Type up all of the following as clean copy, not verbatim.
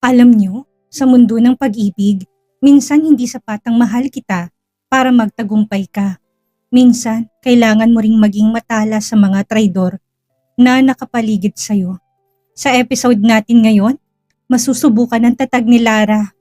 Alam nyo, sa mundo ng pag-ibig, minsan hindi sapat ang mahal kita para magtagumpay ka. Minsan, kailangan mo ring maging matala sa mga traidor na nakapaligid sa'yo. Sa episode natin ngayon, masusubukan ang tatag ni Lara.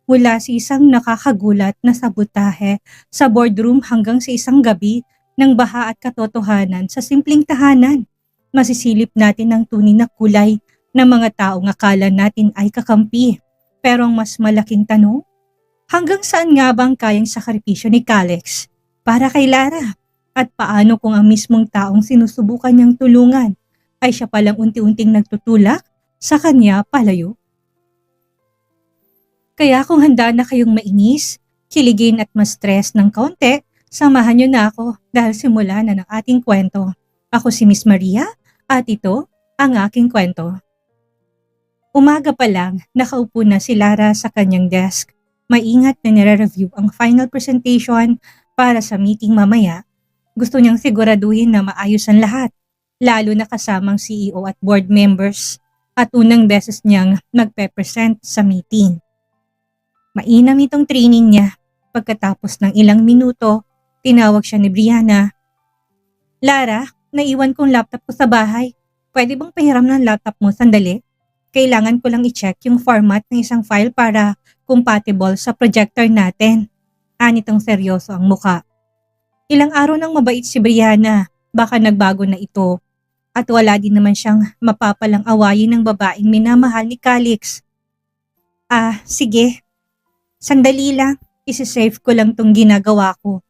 Mula sa isang nakakagulat na sabotahe sa boardroom hanggang sa isang gabi ng baha at katotohanan sa simpleng tahanan. Masisilip natin ang tunay na kulay ng mga taong akala natin ay kakampi. Pero ang mas malaking tanong, hanggang saan nga bang kayang sakripisyo ni Calix para kay Lara? At paano kung ang mismong taong sinusubukan niyang tulungan ay siya palang unti-unting nagtutulak sa kanya palayo? Kaya kung handa na kayong mainis, kiligin at ma-stress ng kaunti, samahan niyo na ako dahil simula na ng ating kwento. Ako si Miss Maria at ito ang aking kwento. Umaga pa lang, nakaupo na si Lara sa kanyang desk. Maingat na nire-review ang final presentation para sa meeting mamaya. Gusto niyang siguraduhin na maayos ang lahat, lalo na kasamang CEO at board members at unang beses niyang magpe-present sa meeting. Mainam itong training niya. Pagkatapos ng ilang minuto, tinawag siya ni Brianna. Lara, naiwan kong laptop ko sa bahay. Pwede bang pahiram ng laptop mo sandali? Kailangan ko lang i-check yung format ng isang file para compatible sa projector natin. Anitong seryoso ang muka. Ilang araw nang mabait si Brianna, baka nagbago na ito. At wala din naman siyang mapapalang awayin ng babaeng minamahal ni Calix. Sige. Sandali lang, isi-save ko lang tong ginagawa ko.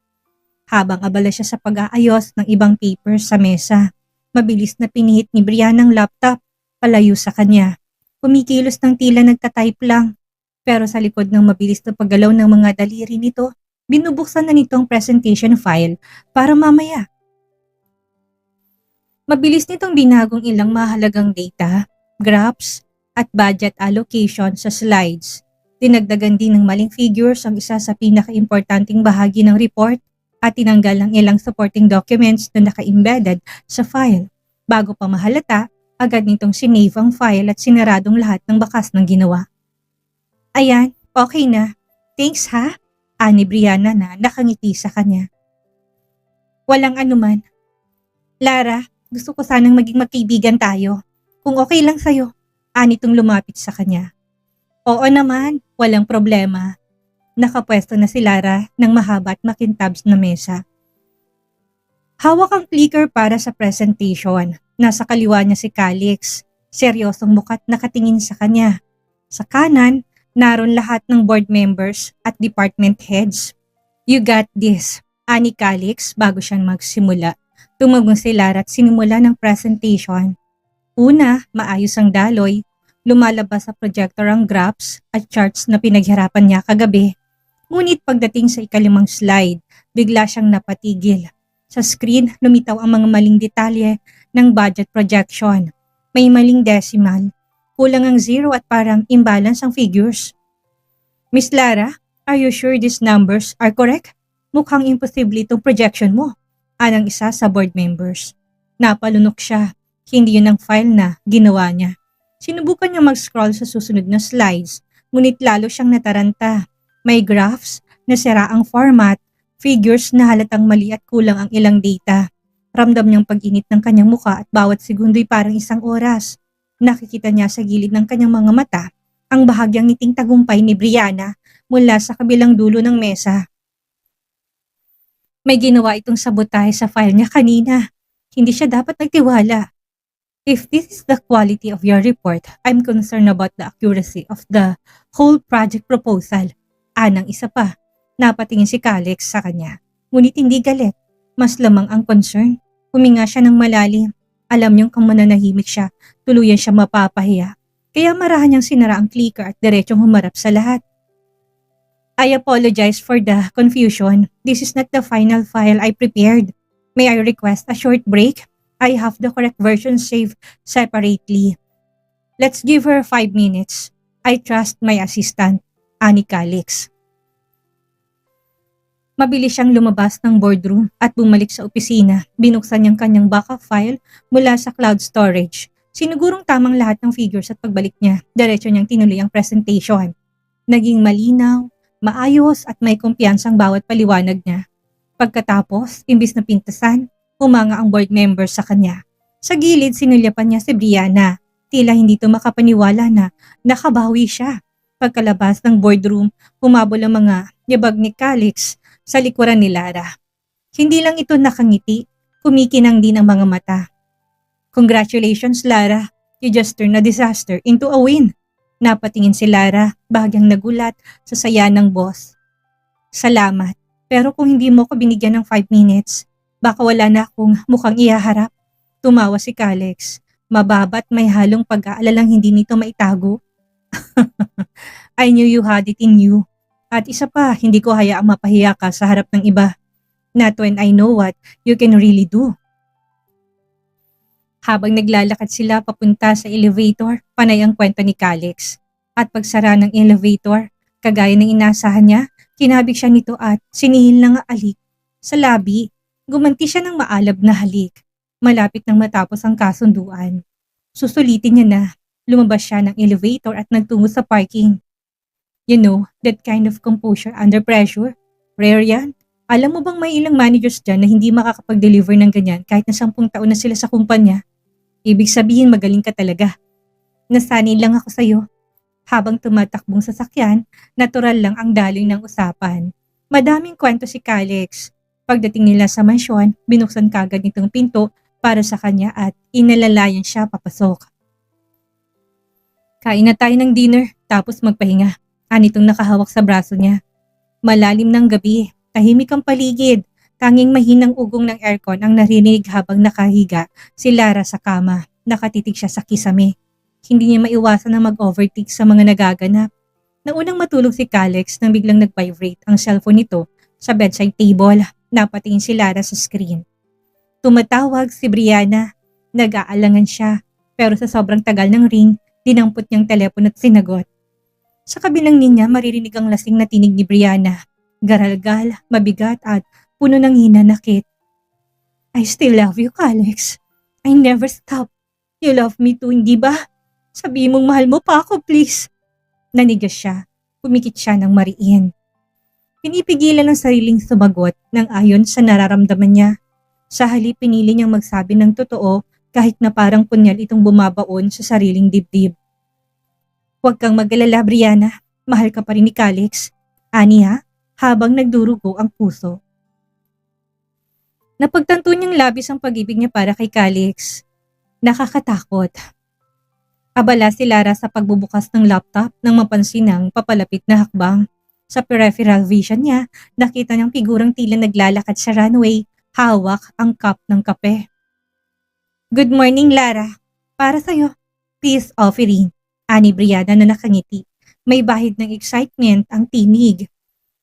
Habang abala siya sa pag-aayos ng ibang papers sa mesa, mabilis na pinihit ni Brianna ang laptop palayo sa kanya. Kumikilos ng tila nagtatype lang, pero sa likod ng mabilis na paggalaw ng mga daliri nito, binubuksan na nitong presentation file para mamaya. Mabilis nitong binagong ilang mahalagang data, graphs, at budget allocation sa slides. Dinagdagan din ng maling figures ang isa sa pinaka-importanting bahagi ng report at tinanggal ng ilang supporting documents na naka-embedded sa file. Bago pa mahalata, agad nitong sinave ang file at sinaradong lahat ng bakas ng ginawa. Ayan, okay na. Thanks ha, ani Brianna na nakangiti sa kanya. Walang anuman. Lara, gusto ko sanang maging magkaibigan tayo. Kung okay lang sa'yo, anitong lumapit sa kanya. Oo naman, walang problema. Nakapwesto na si Lara ng mahaba at makintabs na mesa. Hawak ang clicker para sa presentation. Nasa kaliwa niya si Calix. Seryosong mukat nakatingin sa kanya. Sa kanan, naroon lahat ng board members at department heads. You got this, ani Calix bago siyang magsimula. Tumagong si Lara at sinimula ng presentation. Una, maayos ang daloy. Lumalabas sa projector ang graphs at charts na pinaghirapan niya kagabi. Ngunit pagdating sa ikalimang slide, bigla siyang napatigil. Sa screen, lumitaw ang mga maling detalye ng budget projection. May maling decimal, kulang ang zero at parang imbalance ang figures. Miss Lara, are you sure these numbers are correct? Mukhang imposible itong projection mo. Anang isa sa board members. Napalunok siya. Hindi yun ang file na ginawa niya. Sinubukan niya mag-scroll sa susunod na slides, ngunit lalo siyang nataranta. May graphs, nasira ang format, figures na halatang mali at kulang ang ilang data. Ramdam niyang pag-init ng kanyang muka at bawat segundo'y parang isang oras. Nakikita niya sa gilid ng kanyang mga mata ang bahagyang ngiting tagumpay ni Brianna mula sa kabilang dulo ng mesa. May ginawa itong sabotahe sa file niya kanina. Hindi siya dapat nagtiwala. If this is the quality of your report, I'm concerned about the accuracy of the whole project proposal. Anang isa pa, napatingin si Calix sa kanya. Ngunit hindi galit, mas lamang ang concern. Huminga siya ng malalim. Alam niyong kung mananahimik siya, tuluyan siya mapapahiya. Kaya marahan niyang sinara ang clicker at diretsong humarap sa lahat. I apologize for the confusion. This is not the final file I prepared. May I request a short break? I have the correct version saved separately. Let's give her 5 minutes. I trust my assistant, ani Calix. Mabilis siyang lumabas ng boardroom at bumalik sa opisina. Binuksan niyang kanyang backup file mula sa cloud storage. Sinigurong tamang lahat ng figures at pagbalik niya, diretso niyang tinuloy ang presentation. Naging malinaw, maayos at may kumpiyansang bawat paliwanag niya. Pagkatapos, imbis na pintasan, humanga ang board members sa kanya. Sa gilid, sinulyapan niya si Brianna. Tila hindi ito makapaniwala na nakabawi siya. Pagkalabas ng boardroom, humabol ang mga yabag ni Calix sa likuran ni Lara. Hindi lang ito nakangiti, kumikinang din ang mga mata. Congratulations Lara, you just turned a disaster into a win. Napatingin si Lara, bahagyang nagulat sa saya ng boss. Salamat, pero kung hindi mo ko binigyan ng 5 minutes, baka wala na akong mukhang ihaharap. Tumawa si Calix, mababa't may halong pag-aalalang hindi nito maitago. I knew you had it in you. At isa pa, hindi ko hayaang mapahiya ka sa harap ng iba. Not when I know what you can really do. Habang naglalakad sila papunta sa elevator, panay ang kwento ni Calix. At pagsara ng elevator, kagaya ng inasahan niya, kinabig siya nito at sinihil ng alik. Sa labi, gumanti siya ng maalab na halik. Malapit nang matapos ang kasunduan. Susulitin niya na, lumabas siya ng elevator at nagtungo sa parking. You know, that kind of composure under pressure, rare yan. Alam mo bang may ilang managers dyan na hindi makakapag-deliver ng ganyan kahit na 10 taon na sila sa kumpanya? Ibig sabihin magaling ka talaga. Nasanay lang ako sa'yo. Habang tumatakbong sasakyan, natural lang ang daloy ng usapan. Madaming kwento si Calix. Pagdating nila sa mansyon, binuksan kagad nitong pinto para sa kanya at inalalayan siya papasok. Kain na tayo ng dinner, tapos magpahinga. Anitong nakahawak sa braso niya. Malalim ng gabi, tahimik ang paligid. Tanging mahinang ugong ng aircon ang narinig habang nakahiga si Lara sa kama. Nakatitig siya sa kisame. Hindi niya maiwasan na mag-overthink sa mga nagaganap. Naunang matulog si Calix nang biglang nag-vibrate ang cellphone nito sa bedside table. Napatingin si Lara sa screen. Tumatawag si Brianna. Nag-aalangan siya, pero sa sobrang tagal ng ring, dinampot niyang telepono at sinagot. Sa kabilang linya, maririnig ang lasing na tinig ni Brianna. Garalgal, mabigat at puno ng hinanakit. I still love you, Calix. I never stop. You love me too, hindi ba? Sabihin mong mahal mo pa ako, please. Nanigas siya. Pumikit siya ng mariin. Pinipigilan ang sariling sumagot ng ayon sa nararamdaman niya. Sa halip pinili niyang magsabi ng totoo kahit na parang punyal itong bumabaon sa sariling dibdib. Huwag kang mag-alala, Brianna. Mahal ka pa rin ni Calix. Aniya, habang nagdurugo ang puso. Napagtanto niyang labis ang pag-ibig niya para kay Calix. Nakakatakot. Abala si Lara sa pagbubukas ng laptop nang mapansin ang papalapit na hakbang. Sa peripheral vision niya, nakita niyang figurang tila naglalakad sa runway, hawak ang cup ng kape. Good morning, Lara. Para sa'yo. Peace offering. Ani Brianna na nakangiti. May bahid ng excitement ang tinig.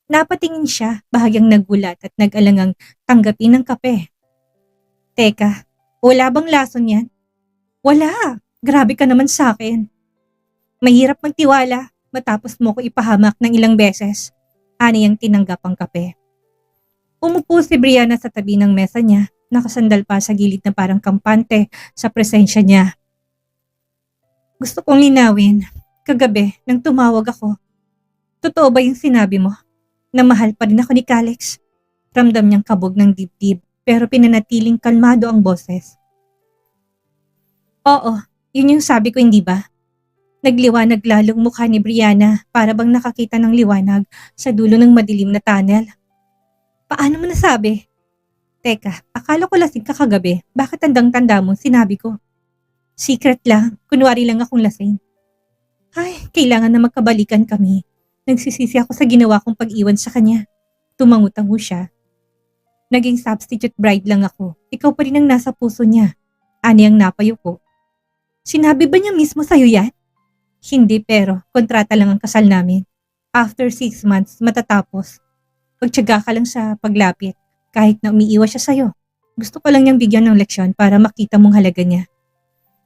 Napatingin siya, bahagyang nagulat at nag-alangang tanggapin ng kape. Teka, wala bang lason yan? Wala. Grabe ka naman sa akin. Mahirap magtiwala matapos mo ko ipahamak ng ilang beses. Ani ang tinanggap ang kape. Umupo si Brianna sa tabi ng mesa niya, nakasandal pa sa gilid na parang kampante sa presensya niya. Gusto kong linawin, kagabi nang tumawag ako. Totoo ba yung sinabi mo? Na mahal pa rin ako ni Calix? Ramdam niyang kabog ng dibdib pero pinanatiling kalmado ang boses. Oo, yun yung sabi ko, hindi ba? Nagliwanag lalong mukha ni Brianna para bang nakakita ng liwanag sa dulo ng madilim na tunnel. Paano mo nasabi? Teka, akala ko lasing ka kagabi. Bakit tandang-tanda mo sinabi ko? Secret lang, kunwari lang akong lasing. Ay, kailangan na magkabalikan kami. Nagsisisi ako sa ginawa kong pag-iwan sa kanya. Tumangutango siya. Naging substitute bride lang ako. Ikaw pa rin ang nasa puso niya. Ani ang napayo ko. Sinabi ba niya mismo sa'yo yan? Hindi, pero kontrata lang ang kasal namin. After 6 months, matatapos. Pagtiyaga ka lang sa paglapit, kahit na umiiwas siya sa'yo. Gusto ko lang niyang bigyan ng leksyon para makita mong halaga niya.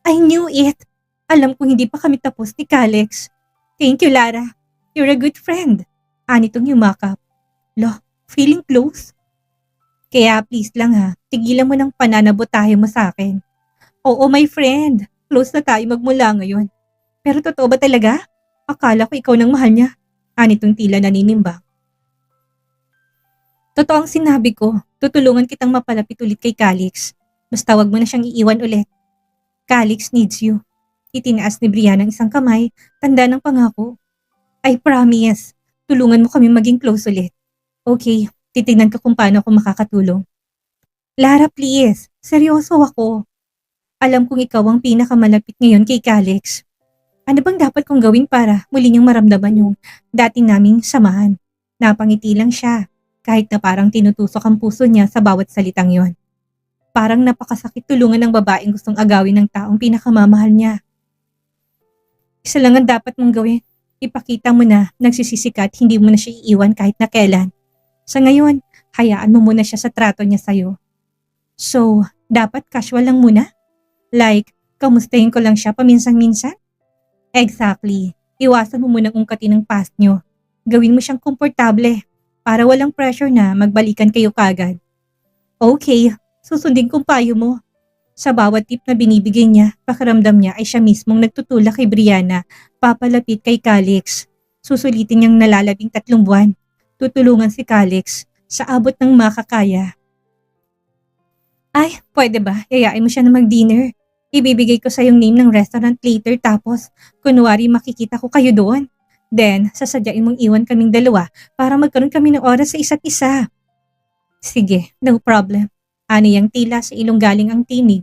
I knew it! Alam kong hindi pa kami tapos ni Calix. Thank you, Lara. You're a good friend. Anitong yumakap. Lo, feeling close? Kaya please lang ha, tigilan mo ng pananabotahe mo sa akin. Oo, my friend. close na tayo magmula ngayon. Pero totoo ba talaga? Akala ko ikaw nang mahal niya. Anitong tila naninimbang. Totoo ang sinabi ko. Tutulungan kitang mapalapit ulit kay Calix. Basta wag mo na siyang iiwan ulit. Calix needs you. Itinaas ni Brianna ang isang kamay, tanda ng pangako. I promise. Tulungan mo kami maging close ulit. Okay, titignan ko kung paano ako makakatulong. Lara, please. Seryoso ako. Alam kong ikaw ang pinakamalapit ngayon kay Calix. Ano bang dapat kong gawin para muli niyang maramdaman yung dati naming samahan? Napangiti lang siya, kahit na parang tinutusok ang puso niya sa bawat salitang yon. Parang napakasakit tulungan ng babaeng gustong agawin ng taong pinakamamahal niya. Isa lang ang dapat mong gawin. Ipakita mo na nagsisisikat, hindi mo na siya iiwan kahit na kailan. Sa ngayon, hayaan mo muna siya sa trato niya sa'yo. So, dapat casual lang muna? Like, kamustahin ko lang siya paminsan-minsan? Exactly. Iwasan mo munang ungkatin ng past nyo. Gawin mo siyang komportable para walang pressure na magbalikan kayo kagad. Okay, susundin kong payo mo. Sa bawat tip na binibigay niya, pakiramdam niya ay siya mismong nagtutulak kay Brianna, papalapit kay Calix. Susulitin niyang nalalabing 3 buwan. Tutulungan si Calix sa abot ng makakaya. Ay, pwede ba? Yayain mo siya na mag-dinner. Ibibigay ko sa yung name ng restaurant later tapos kunwari makikita ko kayo doon. Then, sasadyain mong iwan kaming dalawa para magkaroon kami ng oras sa isa't isa. Sige, no problem. Ani ang tila sa ilong galing ang tinig.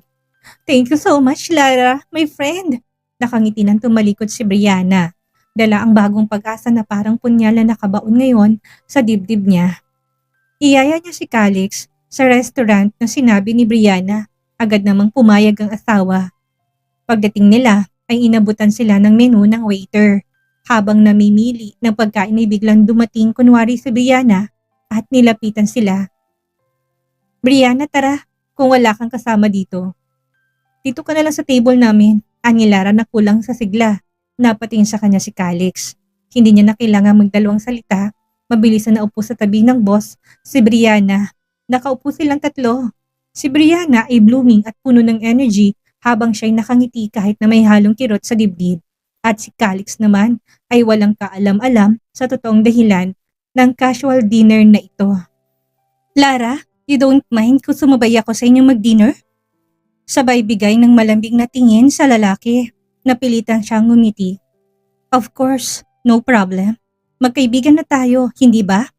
Thank you so much, Lara, my friend. Nakangiti nang tumalikod si Brianna. Dala ang bagong pag-asa na parang punyala na nakabaon ngayon sa dibdib niya. Iyaya niya si Calix sa restaurant na sinabi ni Brianna. Agad namang pumayag ang asawa. Pagdating nila ay inabutan sila ng menu ng waiter. Habang namimili ng pagkain ay biglang dumating kunwari si Brianna at nilapitan sila. Brianna, tara, kung wala kang kasama dito. Dito ka na lang sa table namin, ani Lara na kulang sa sigla. Napatingin sa kanya si Calix. Hindi niya na kailangan magdalawang salita. Mabilis na naupo sa tabi ng boss, si Brianna. Nakaupo silang 3. Si Brianna ay blooming at puno ng energy habang siya'y nakangiti kahit na may halong kirot sa dibdib. At si Calix naman ay walang kaalam-alam sa totoong dahilan ng casual dinner na ito. Lara, you don't mind kung sumabay ako sa inyong mag-dinner? Sabay bigay ng malambing na tingin sa lalaki. Napilitan siyang ngumiti. Of course, no problem. Magkaibigan na tayo, hindi ba?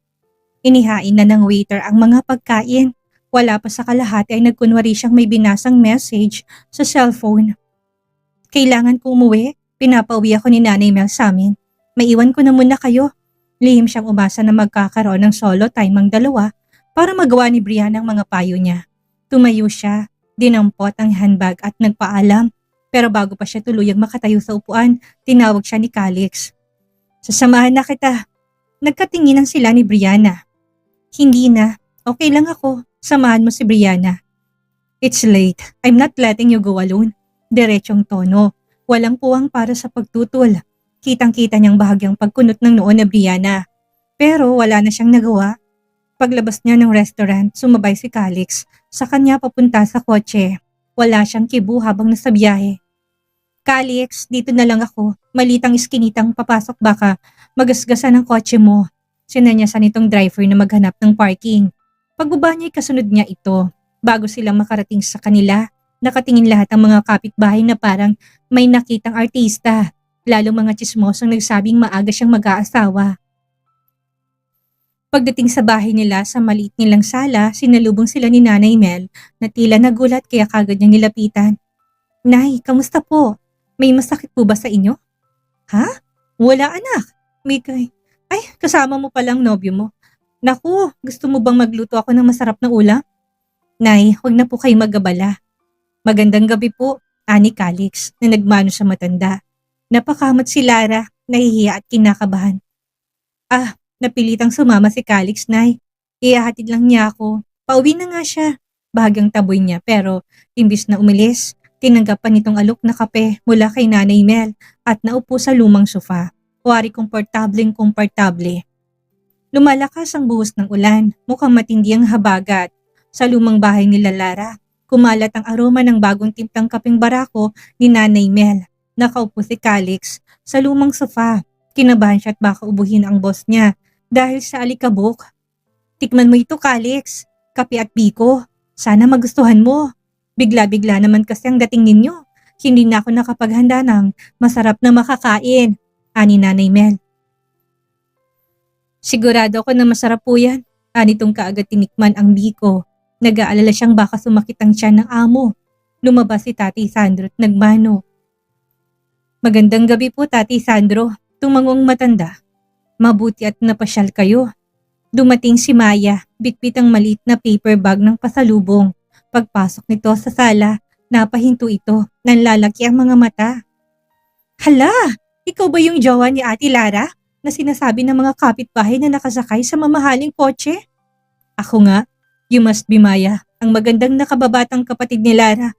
Inihain na ng waiter ang mga pagkain. Wala pa sa kalahati ay nagkunwari siyang may binasang message sa cellphone. Kailangan ko umuwi. Pinapauwi ako ni Nanay Mel sa amin. Maiwan ko na muna kayo. Lihim siyang umasa na magkakaroon ng solo time ang dalawa para magawa ni Brianna ang mga payo niya. Tumayo siya, dinampot ang handbag at nagpaalam. Pero bago pa siya tuluyang makatayo sa upuan, tinawag siya ni Calix. Sasamahan na kita. Nagkatinginan sila ni Brianna. Hindi na. Okay lang ako. Samahan mo si Brianna. It's late. I'm not letting you go alone. Diretsong tono. Walang puwang para sa pagtutol. Kitang-kita niyang bahagyang pagkunot ng noo na Brianna. Pero wala na siyang nagawa. Paglabas niya ng restaurant, sumabay si Calix sa kanya papunta sa kotse. Wala siyang kibo habang nasa biyahe. Calix, dito na lang ako. Malitang iskinitang papasok baka magasgasan ang kotse mo. Sinanyasan nitong driver na maghanap ng parking. Pagbaba niya'y kasunod niya ito. Bago sila makarating sa kanila, nakatingin lahat ang mga kapitbahay na parang may nakitang artista. Lalo mga tsismosong nagsabing maaga siyang mag-aasawa. Pagdating sa bahay nila sa maliit nilang sala, sinalubong sila ni Nanay Mel na tila nagulat kaya kagad niyang nilapitan. Nay, kamusta po? May masakit po ba sa inyo? Ha? Wala anak. Mikay. Ay, kasama mo palang nobyo mo. Naku, gusto mo bang magluto ako ng masarap na ulam? Nay, huwag na po kayo mag-abala. Magandang gabi po, ani Calix na nagmano sa matanda. Napakamot si Lara, nahihiya at kinakabahan. Ah, napilitang sumama si Calix, Nay. Ihahatid lang niya ako. Pauwi na nga siya. Bahagyang taboy niya pero imbis na umilis, tinanggap pa nitong alok na kape mula kay Nanay Mel at naupo sa lumang sofa. Wari komportableng-komportable. Lumalakas ang buhos ng ulan, mukhang matindi ang habagat. Sa lumang bahay nila Lara, Kumalat ang aroma ng bagong timplang kapeng barako ni Nanay Mel. Nakaupo si Calix sa lumang sofa. Kinabahan siya at baka ubuhin ang boss niya dahil sa alikabok. Tikman mo ito, Calix. Kape at biko. Sana magustuhan mo. Bigla-bigla naman kasi ang dating ninyo. Hindi na ako nakapaghanda ng masarap na makakain, ani Nanay Mel. Sigurado ako na masarap po yan. Anitong kaagad tinikman ang biko. Nag-aalala siyang baka sumakit ang tiyan ng amo. Lumabas si Tati Sandro at nagmano. Magandang gabi po, Tati Sandro. Tumangong matanda. Mabuti at napasyal kayo. Dumating si Maya, bitbit ang maliit na paper bag ng pasalubong. Pagpasok nito sa sala, napahinto ito. Nanlalaki ang mga mata. Hala! Ikaw ba yung jowa ni Ate Lara na sinasabi ng mga kapitbahay na nakasakay sa mamahaling kotse? Ako nga. You must be Maya, ang magandang nakababatang kapatid ni Lara.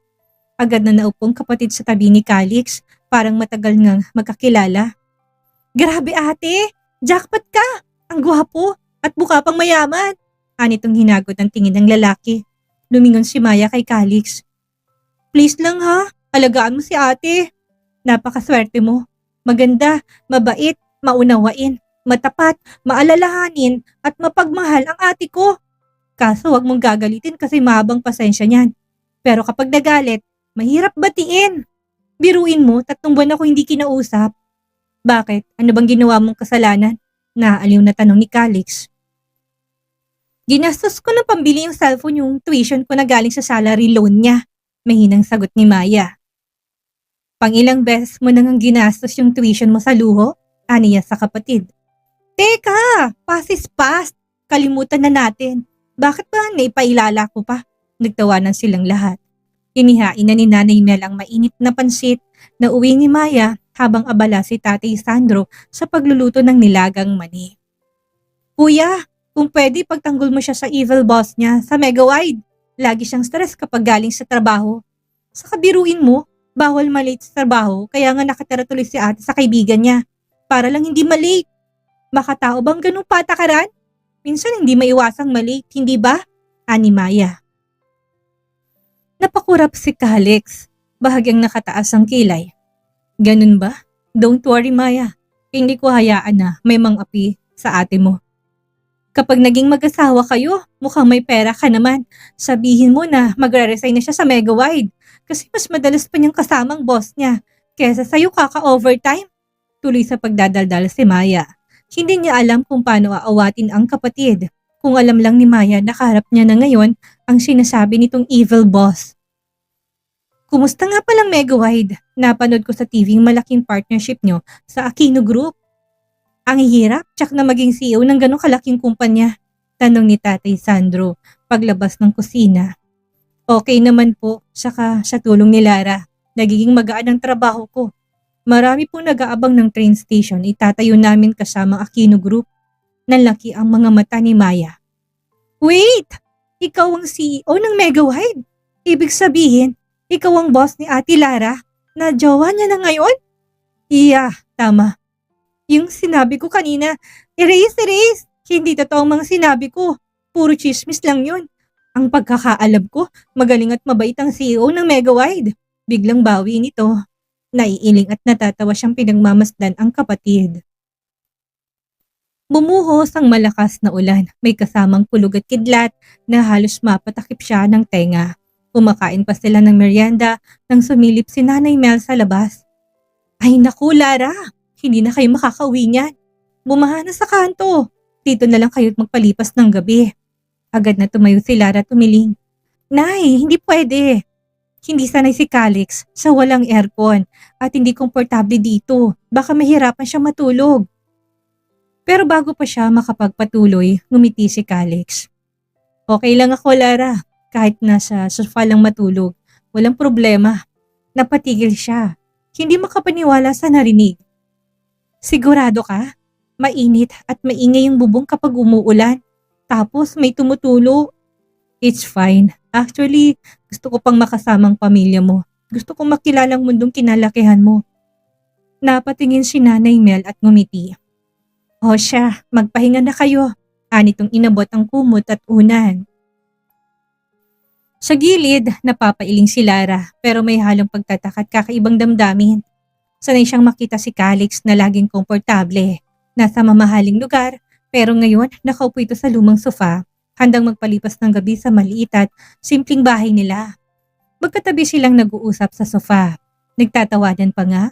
Agad na naupong kapatid sa tabi ni Calix, parang matagal ngang magkakilala. Grabe ate! Jackpot ka! Ang gwapo at mukha pang mayaman! Anitong hinagot ang tingin ng lalaki. Lumingon si Maya kay Calix. Please lang ha, alagaan mo si ate. Napakaswerte mo. Maganda, mabait, maunawain, matapat, maalalahanin at mapagmahal ang ate ko. Kaso wag mong gagalitin kasi mahabang pasensya niyan. Pero kapag nagalit, mahirap batiin. Biruin mo, 3 buwan ako hindi kinausap. Bakit? Ano bang ginawa mong kasalanan? Naaliw na tanong ni Calix. Ginastos ko ng pambili yung cellphone yung tuition ko na galing sa salary loan niya. Mahinang sagot ni Maya. Pangilang beses mo nang ginastos yung tuition mo sa luho? Aniya sa kapatid. Teka! Past is past. Kalimutan na natin. Bakit ba naipailala ko pa? Nagtawanan silang lahat. Inihain na ni Nanay Mel ang mainit na pansit na uwi ni Maya habang abala si Tatay Sandro sa pagluluto ng nilagang mani. Kuya, kung pwede pagtanggol mo siya sa evil boss niya sa Mega Wide. Lagi siyang stress kapag galing sa trabaho. Sa kabiruin mo, bawal malate sa trabaho kaya nga nakatira tuloy si ate sa kaibigan niya. Para lang hindi malate. Makatao bang ganung patakaran? Minsan hindi maiwasang malate, hindi ba? Ani Maya. Napakurap si Calix. Bahagyang nakataas ang kilay. Ganun ba? Don't worry Maya. Hindi ko hayaan na may mang-api sa ate mo. Kapag naging mag-asawa kayo, mukhang may pera ka naman. Sabihin mo na magre-resign na siya sa Mega Wide. Kasi mas madalas pa niyang kasamang boss niya. Kesa sa'yo kaka-overtime. Tuloy sa pagdadaldal si Maya. Hindi niya alam kung paano aawatin ang kapatid. Kung alam lang ni Maya na kaharap niya na ngayon ang sinasabi nitong evil boss. Kumusta nga palang Mega Wide? Napanood ko sa TV yung malaking partnership nyo sa Aquino Group. Ang hirap, tsak na maging CEO ng ganong kalaking kumpanya. Tanong ni Tatay Sandro paglabas ng kusina. Okay naman po, saka sa tulong ni Lara. Nagiging magaan ang trabaho ko. Marami pong nag-aabang ng train station, itatayo namin kasama Aquino Group. Nanlaki ang mga mata ni Maya. Wait! Ikaw ang CEO ng Mega Wide? Ibig sabihin, ikaw ang boss ni Ate Lara na jowa niya na ngayon? Iya, tama. Yung sinabi ko kanina, erase! Hindi totoo ang mga sinabi ko. Puro chismis lang yun. Ang pagkakaalam ko, magaling at mabait ang CEO ng Mega Wide. Biglang bawi nito. Naiiling at natatawa siyang pinagmamasdan ang kapatid. Bumuhos ang malakas na ulan. May kasamang kulog at kidlat na halos mapatakip siya ng tenga. Kumakain pa sila ng merienda nang sumilip si Nanay Mel sa labas. Ay naku Lara, hindi na kayo makakauwi niyan. Bumaha na sa kanto. Dito na lang kayo't magpalipas ng gabi. Agad na tumayo si Lara tumiling. Nay, hindi pwede. Hindi sanay si Calix sa walang aircon at hindi komportable dito. Baka mahirapan siya matulog. Pero bago pa siya makapagpatuloy, ngumiti si Calix. Okay lang ako Lara, kahit nasa sofa lang matulog. Walang problema. Napatigil siya. Hindi makapaniwala sa narinig. Sigurado ka? Mainit at maingay yung bubong kapag umuulan. Tapos may tumutulo. It's fine. Actually, gusto ko pang makasamang pamilya mo. Gusto kong makilalang mundong kinalakihan mo. Napatingin si Nanay Mel at ngumiti. O siya, magpahinga na kayo. Anitong inabot ang kumot at unan. Sa gilid, napapailing si Lara pero may halong pagtataka at kakaibang damdamin. Sanay siyang makita si Calix na laging komportable. Nasa mamahaling lugar pero ngayon nakaupo ito sa lumang sofa, handang magpalipas ng gabi sa maliit at simpleng bahay nila. Magkatabi silang nag-uusap sa sofa. Nagtatawanan pa nga.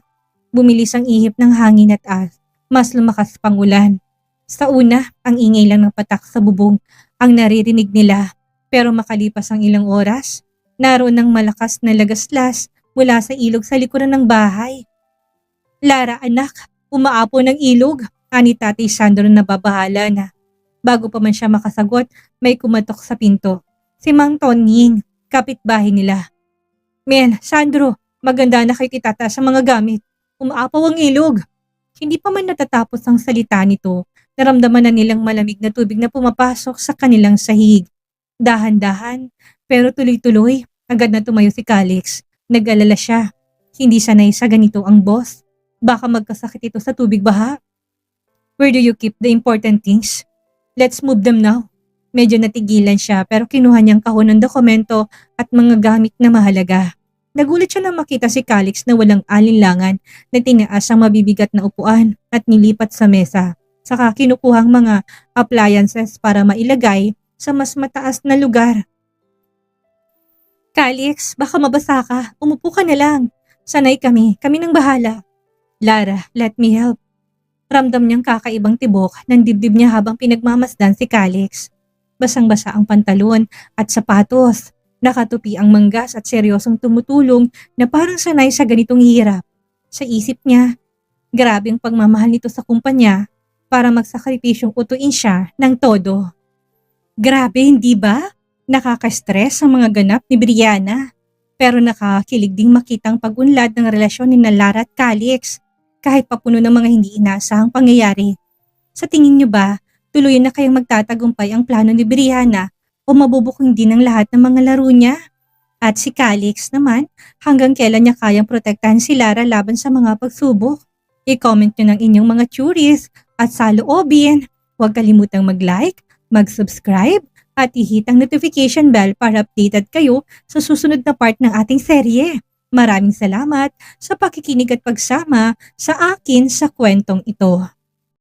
Bumilis ang ihip ng hangin at mas lumakas pang ulan. Sa una, ang ingay lang ng patak sa bubong ang naririnig nila. Pero makalipas ang ilang oras, naroon ng malakas na lagaslas mula sa ilog sa likuran ng bahay. Lara anak, umaapo ng ilog, ani Tatay Sandro na nababahala na. Bago pa man siya makasagot, may kumatok sa pinto. Si Mang Tonying, kapitbahay nila. Men, Sandro, maganda na kay titata sa mga gamit. Umaapaw ang ilog. Hindi pa man natatapos ang salita nito, naramdaman na nilang malamig na tubig na pumapasok sa kanilang sahig. Dahan-dahan, pero tuloy-tuloy, agad na tumayo si Calix. Nag-alala siya. Hindi sanay sa ganito ang boss. Baka magkasakit ito sa tubig baha. Where do you keep the important things? Let's move them now. Medyo natigilan siya pero kinuha niyang kahon ng dokumento at mga gamit na mahalaga. Nagulat siya nang makita si Calix na walang alinlangan na tinaas ang mabibigat na upuan at nilipat sa mesa. Saka kinukuhang mga appliances para mailagay sa mas mataas na lugar. Calix, baka mabasa ka. Umupo ka na lang. Sanay kami nang bahala. Lara, let me help. Ramdam niyang kakaibang tibok ng dibdib niya habang pinagmamasdan si Calix. Basang-basa ang pantalon at sapatos. Nakatupi ang manggas at seryosong tumutulong na parang sanay sa ganitong hirap. Sa isip niya, grabe ang pagmamahal nito sa kumpanya para magsakripisyong utuin siya ng todo. Grabe, hindi ba? Nakaka-stress ang mga ganap ni Brianna. Pero nakakilig ding makitang pag-unlad ng relasyon ni Lara at Calix kahit papuno ng mga hindi inaasahang pangyayari. Sa tingin niyo ba, tuluyan na kayang magtatagumpay ang plano ni Brianna o mabubuking din ang lahat ng mga laro niya? At si Calix naman, hanggang kailan niya kayang protektahan si Lara laban sa mga pagsubok? I-comment niyo ng inyong mga theories at sa loobin. Huwag kalimutang mag-like, mag-subscribe at i-hit ang notification bell para updated kayo sa susunod na part ng ating serye. Maraming salamat sa pakikinig at pagsama sa akin sa kwentong ito.